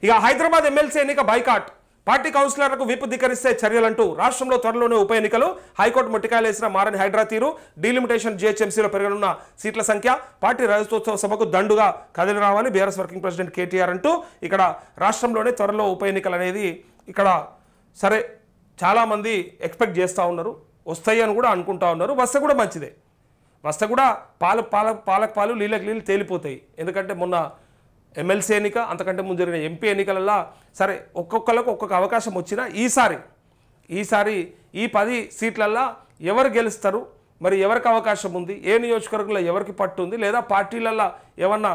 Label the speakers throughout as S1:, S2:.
S1: ఇక హైదరాబాద్ ఎమ్మెల్సీ ఎన్నిక boycott, party కౌన్సిలర్లకు whip ధిక్కరిస్తే చర్యలంటూ రాష్ట్రంలో త్వరలోనే ఉప ఎన్నికలు, హైకోర్టు మొట్టికాయలేసిన మారని హైడ్రా తీరు, డీలిమిటేషన్ జీహెచ్ఎంసీలో పెరగనున్న సీట్ల సంఖ్య, పార్టీ రాజోత్సవ సభకు దండుగా కదిలి రావాలి బీఆర్ఎస్ వర్కింగ్ ప్రెసిడెంట్ కేటీఆర్ అంటూ ఇక్కడ రాష్ట్రంలోనే త్వరలో ఉప ఎన్నికలు అనేది ఇక్కడ సరే చాలామంది ఎక్స్పెక్ట్ చేస్తూ ఉన్నారు, వస్తాయి అని కూడా అనుకుంటా ఉన్నారు. వస్తే కూడా మంచిదే, వస్తే కూడా పాలకు పాలు నీళ్ళకి నీళ్ళు తేలిపోతాయి. ఎందుకంటే మొన్న ఎమ్మెల్సీ ఎన్నిక, అంతకంటే ముందు జరిగిన ఎంపీ ఎన్నికలలో సరే ఒక్కొక్కరికి ఒక్కొక్క అవకాశం వచ్చినా ఈసారి ఈ 10 సీట్లల్లో ఎవరు గెలుస్తారు, మరి ఎవరికి అవకాశం ఉంది, ఏ నియోజకవర్గంలో ఎవరికి పట్టు ఉంది, లేదా పార్టీలలో ఏమన్నా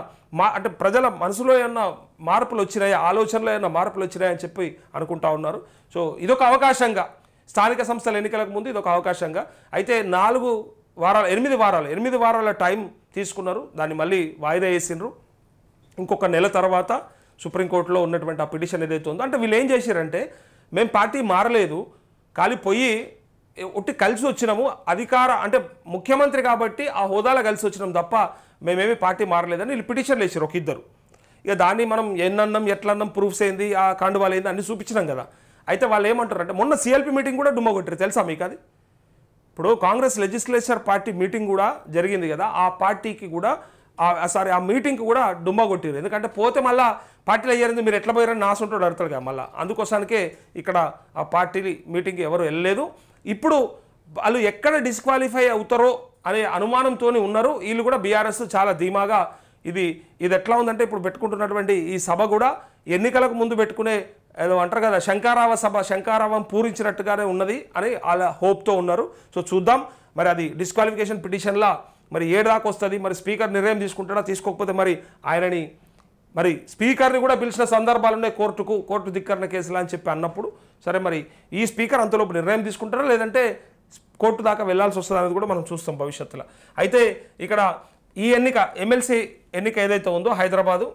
S1: అంటే ప్రజల మనసులో ఏమన్నా మార్పులు వచ్చినాయా, ఆలోచనలో ఏమన్నా మార్పులు వచ్చినాయని చెప్పి అనుకుంటా ఉన్నారు. సో ఇదొక అవకాశంగా స్థానిక సంస్థల ఎన్నికలకు ముందు ఇదొక అవకాశంగా అయితే 8 వారాల టైం తీసుకున్నారు. దాన్ని మళ్ళీ వాయిదా వేసిండ్రు. ఇంకొక నెల తర్వాత సుప్రీంకోర్టులో ఉన్నటువంటి ఆ పిటిషన్ ఏదైతే ఉందో, అంటే వీళ్ళు ఏం చేశారంటే మేము పార్టీ మారలేదు, ఖాళీ పోయి ఒట్టి కలిసి వచ్చినాము, అంటే ముఖ్యమంత్రి కాబట్టి ఆ హోదాలో కలిసి వచ్చినాం తప్ప మేమేమి పార్టీ మారలేదని వీళ్ళు పిటిషన్లు వేసారు ఒక ఇద్దరు. ఇక దాన్ని మనం ఎన్నన్నాం ఎట్లన్నాం ప్రూఫ్స్ ఏంది, ఆ కాండువాలు ఏంది అన్ని చూపించినాం కదా. అయితే వాళ్ళు ఏమంటారు అంటే మొన్న సిఎల్పి మీటింగ్ కూడా డుమ్మ కొట్టారు, తెలుసా మీకు అది? ఇప్పుడు కాంగ్రెస్ లెజిస్లేచర్ పార్టీ మీటింగ్ కూడా జరిగింది కదా, ఆ పార్టీకి కూడా ఆ మీటింగ్కి కూడా డుమ్మా కొట్టారు. ఎందుకంటే పోతే మళ్ళీ పార్టీలు అయ్యారంది మీరు ఎట్లా పోయారని నాసుంటాడు అడతాడు కదా మళ్ళీ. అందుకోసానికే ఇక్కడ ఆ పార్టీ మీటింగ్కి ఎవరు వెళ్ళలేదు. ఇప్పుడు వాళ్ళు ఎక్కడ డిస్క్వాలిఫై అవుతారో అనే అనుమానంతో ఉన్నారు వీళ్ళు కూడా. బీఆర్ఎస్ చాలా ధీమాగా ఇది ఎట్లా ఉందంటే ఇప్పుడు పెట్టుకుంటున్నటువంటి ఈ సభ కూడా ఎన్నికలకు ముందు పెట్టుకునే ఏదో అంటారు కదా శంకారావం పూరించినట్టుగానే ఉన్నది అని వాళ్ళ హోప్తో ఉన్నారు. సో చూద్దాం మరి అది డిస్క్వాలిఫికేషన్ పిటిషన్లా మరి ఏడు దాకా వస్తుంది, మరి స్పీకర్ నిర్ణయం తీసుకుంటాడా, తీసుకోకపోతే మరి ఆయనని మరి స్పీకర్ని కూడా పిలిచిన సందర్భాలు ఉన్నాయి కోర్టు ధిక్కరణ కేసులా అని చెప్పి అన్నప్పుడు సరే మరి ఈ స్పీకర్ అంతలోపు నిర్ణయం తీసుకుంటారా లేదంటే కోర్టు దాకా వెళ్లాల్సి వస్తుంది అనేది కూడా మనం చూస్తాం భవిష్యత్తులో. అయితే ఇక్కడ ఈ ఎమ్మెల్సీ ఎన్నిక ఏదైతే ఉందో హైదరాబాదు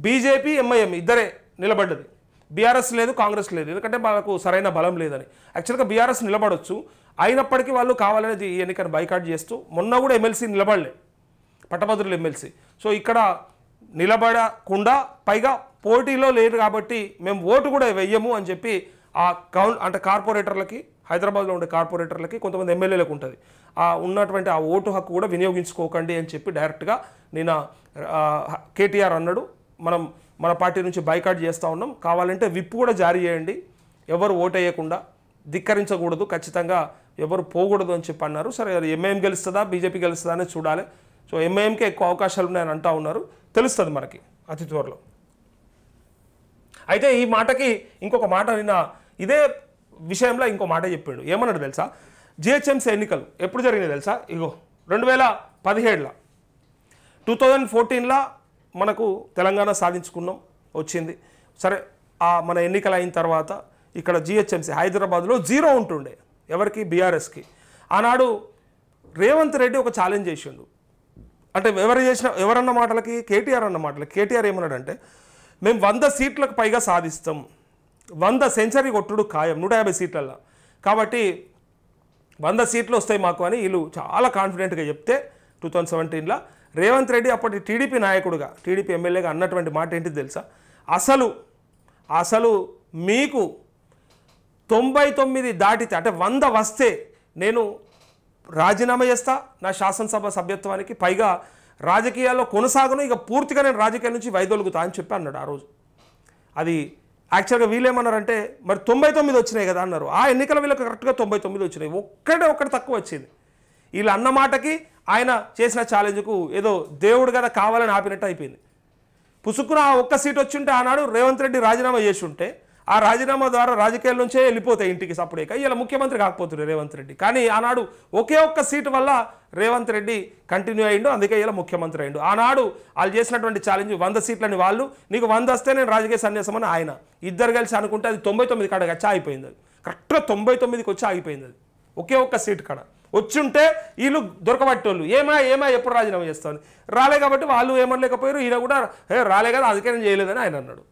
S1: బీజేపీ ఎంఐఎం ఇద్దరే నిలబడ్డది, బీఆర్ఎస్ లేదు కాంగ్రెస్ లేదు. ఎందుకంటే వాళ్ళకు సరైన బలం లేదని. యాక్చువల్గా బీఆర్ఎస్ నిలబడవచ్చు, అయినప్పటికీ వాళ్ళు కావాలనేది ఈ ఎన్నికను బైకాట్ చేస్తూ మొన్న కూడా ఎమ్మెల్సీ నిలబడలే, పట్టభద్రులు ఎమ్మెల్సీ. సో ఇక్కడ నిలబడకుండా పైగా పోటీలో లేదు కాబట్టి మేము ఓటు కూడా వెయ్యము అని చెప్పి అంటే కార్పొరేటర్లకి, హైదరాబాద్లో ఉండే కార్పొరేటర్లకి, కొంతమంది ఎమ్మెల్యేలకు ఉంటుంది ఉన్నటువంటి ఆ ఓటు హక్కు కూడా వినియోగించుకోకండి అని చెప్పి డైరెక్ట్గా నిన్న కేటీఆర్ అన్నాడు. మన పార్టీ నుంచి బైకాట్ చేస్తూ ఉన్నాం, కావాలంటే విప్ కూడా జారీ చేయండి, ఎవరు ఓటు వేయకుండా ధిక్కరించకూడదు, ఖచ్చితంగా ఎవరు పోకూడదు అని చెప్పి అన్నారు. సరే ఎంఐఎం గెలుస్తుందా బీజేపీ గెలుస్తుందా అనేది చూడాలి. సో ఎంఐఎంకే ఎక్కువ అవకాశాలు ఉన్నాయని అంటూ ఉన్నారు, తెలుస్తుంది మనకి అతి త్వరలో. అయితే ఈ మాటకి ఇంకొక మాట నిన్న ఇదే విషయంలో ఇంకో మాట చెప్పాడు. ఏమన్నాడు తెలుసా? జిహెచ్ఎంసీ ఎన్నికలు ఎప్పుడు జరిగినాయి తెలుసా? ఇగో 2017లో 2014లో మనకు తెలంగాణ సాధించుకున్నాం, వచ్చింది. సరే మన ఎన్నికలు అయిన తర్వాత ఇక్కడ జిహెచ్ఎంసీ హైదరాబాద్లో 0 ఉంటుండే ఎవరికి, బీఆర్ఎస్కి. ఆనాడు రేవంత్ రెడ్డి ఒక ఛాలెంజ్ చేసిండు. అంటే ఎవరన్న మాటలకి, కేటీఆర్ అన్న మాటలకి కేటీఆర్ ఏమన్నాడంటే మేము 100 సీట్లకు పైగా సాధిస్తాం, 100 సెంచరీ కొట్టుడు ఖాయం 150 సీట్లలో, కాబట్టి 100 సీట్లు వస్తాయి మాకు అని వీళ్ళు చాలా కాన్ఫిడెంట్గా చెప్తే 2017లో రేవంత్ రెడ్డి అప్పటి టీడీపీ నాయకుడుగా, టీడీపీ ఎమ్మెల్యేగా అన్నటువంటి మాట ఏంటిది తెలుసా? అసలు మీకు 99 దాటితే అంటే 100 వస్తే నేను రాజీనామా చేస్తా నా శాసనసభ సభ్యత్వానికి, పైగా రాజకీయాల్లో కొనసాగను, ఇక పూర్తిగా నేను రాజకీయాల నుంచి వైదొలుగుతా అని చెప్పి అన్నాడు ఆ రోజు. అది యాక్చువల్గా వీళ్ళేమన్నారంటే మరి 99 వచ్చినాయి కదా అన్నారు. ఆ ఎన్నికల వీళ్ళకి కరెక్ట్గా 99 వచ్చినాయి, ఒక్కటి తక్కువ వచ్చింది. వీళ్ళు అన్న మాటకి ఆయన చేసిన ఛాలెంజ్కు ఏదో దేవుడు కదా కావాలని ఆపినట్టు అయిపోయింది. పుసుక్కున ఆ ఒక్క సీట్ వచ్చి ఉంటే ఆనాడు రేవంత్ రెడ్డి రాజీనామా చేసి ఉంటే ఆ రాజీనామా ద్వారా రాజకీయాల నుంచే వెళ్ళిపోతాయి ఇంటికి సప్పుడేక, ఇలా ముఖ్యమంత్రి కాకపోతుంది రేవంత్ రెడ్డి. కానీ ఆనాడు ఒకే ఒక్క సీటు వల్ల రేవంత్ రెడ్డి కంటిన్యూ అయ్యిండు, అందుకే ఇలా ముఖ్యమంత్రి అయ్యిండు. ఆనాడు వాళ్ళు చేసినటువంటి ఛాలెంజ్ 100 సీట్లని వాళ్ళు, నీకు 100 వస్తే నేను రాజకీయ సన్యాసం అని ఆయన, ఇద్దరు కలిసి అనుకుంటే అది 99 కాడ వచ్చి ఆగిపోయింది. అది కరెక్ట్గా 99కి వచ్చి ఆగిపోయింది. అది ఒకే ఒక్క సీటు కాడ వచ్చుంటే వీళ్ళు దొరకబట్టేళ్ళు ఏమా ఎప్పుడు రాజీనామా చేస్తామని రాలే కాబట్టి వాళ్ళు ఏమనలేకపోయారు. ఈయన కూడా రాలే కదా అందుకే నేను చేయలేదని ఆయన అన్నాడు.